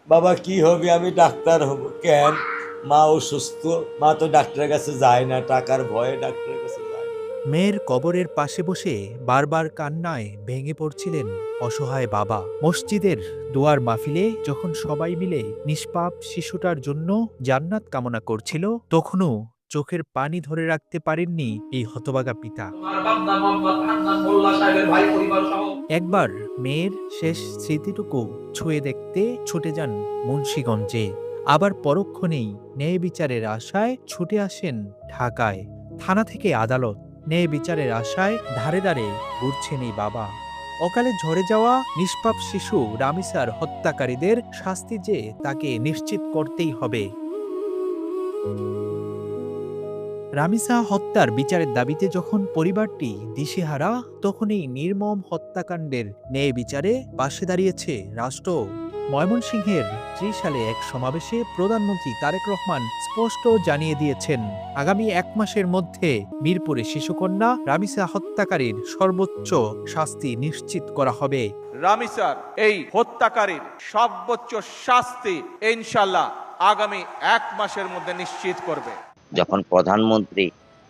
বাবা কি হবে, আমি ডাক্তার হব। কেন? মা অসুস্থ, মা তো ডাক্তারের কাছে যায় না, টাকার ভয়ে ডাক্তারের কাছে যায় না। মেয়ের কবরের পাশে বসে বারবার কান্নায় ভেঙে পড়ছিলেন অসহায় বাবা। মসজিদের দোয়ার মাহফিলে যখন সবাই মিলে নিষ্পাপ শিশুটার জন্য জান্নাত কামনা করছিল, তখনও চোখের পানি ধরে রাখতে পারেননি এই হতভাগা পিতা। একবার মেয়ের শেষ স্মৃতিটুকু ছুঁয়ে দেখতে ছুটে যান মুন্সিগঞ্জে। আবার পরক্ষণেই ন্যায় বিচারের আশায় ছুটে আসেন ঢাকায়। থানা থেকে আদালত, ন্যায় বিচারের আশায় ধারে ধারে ঘুরছেন এই বাবা। অকালে ঝরে যাওয়া নিষ্পাপ শিশু রামিসার হত্যাকারীদের শাস্তি যে তাকে নিশ্চিত করতেই হবে। রামিসা হত্যার বিচারের দাবিতে যখন পরিবারটি দিশেহারা, তখন এই নির্মম হত্যাকাণ্ডের ন্যায় বিচারে পাশে দাঁড়িয়েছে রাষ্ট্র। ময়মনসিংহের ত্রিশালে এক সমাবেশে প্রধানমন্ত্রী তারেক রহমান স্পষ্ট জানিয়ে দিয়েছেন, আগামী 1 মাসের মধ্যে মিরপুরে শিশুকন্যা রামিসা হত্যাকারীর সর্বোচ্চ শাস্তি নিশ্চিত করা হবে। রামিসার এই হত্যাকারীর সর্বোচ্চ শাস্তি ইনশাল্লাহ আগামী 1 মাসের মধ্যে নিশ্চিত করবে। যখন প্রধানমন্ত্রী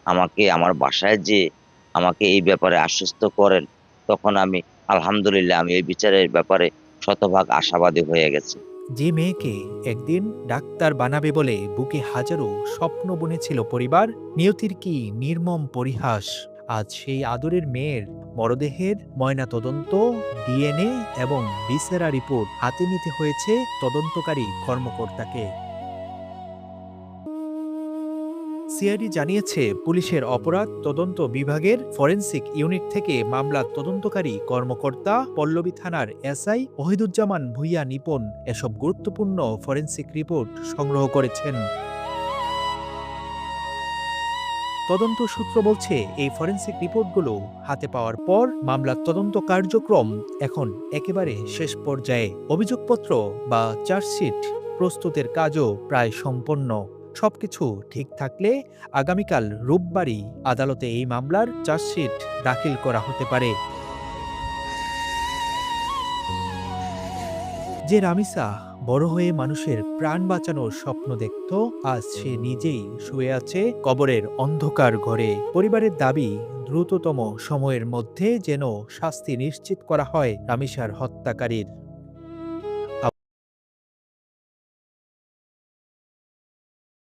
আমাকে আমার বাসায় যেয়ে আমাকে এই ব্যাপারে আশ্বস্ত করেন, তখন আমি আলহামদুলিল্লাহ আমি এই বিচারের ব্যাপারে শতভাগ আশাবাদী হয়ে গেছি। যে মেয়েকে একদিন ডাক্তার বানাবে বলে বুকে হাজারো স্বপ্ন বুনেছিল পরিবার, নিয়তির কি নির্মম পরিহাস। আজ সেই আদরের মেয়ের মরদেহের ময়না তদন্ত, ডিএনএ এবং ভিসেরা রিপোর্ট হাতে নিতে হয়েছে তদন্তকারী কর্মকর্তাকে। সিআইডি জানিয়েছে, পুলিশের অপরাধ তদন্ত বিভাগের ফরেনসিক ইউনিট থেকে মামলার তদন্তকারী কর্মকর্তা পল্লবী থানার এসআই ওহিদুজ্জামান ভূঁইয়া নিপন এসব গুরুত্বপূর্ণ ফরেনসিক রিপোর্ট সংগ্রহ করেছেন। তদন্ত সূত্র বলছে, এই ফরেনসিক রিপোর্টগুলো হাতে পাওয়ার পর মামলার তদন্ত কার্যক্রম এখন একেবারে শেষ পর্যায়ে। অভিযোগপত্র বা চার্জশিট প্রস্তুতের কাজও প্রায় সম্পন্ন। সবকিছু ঠিক থাকলে আগামীকাল রোববারই আদালতে এই মামলার চার্জশিট দাখিল করা হতে পারে। যে রামিসা বড় হয়ে মানুষের প্রাণ বাঁচানোর স্বপ্ন দেখত, আজ সে নিজেই শুয়ে আছে কবরের অন্ধকার ঘরে। পরিবারের দাবি, দ্রুততম সময়ের মধ্যে যেন শাস্তি নিশ্চিত করা হয় রামিসার হত্যাকারীর।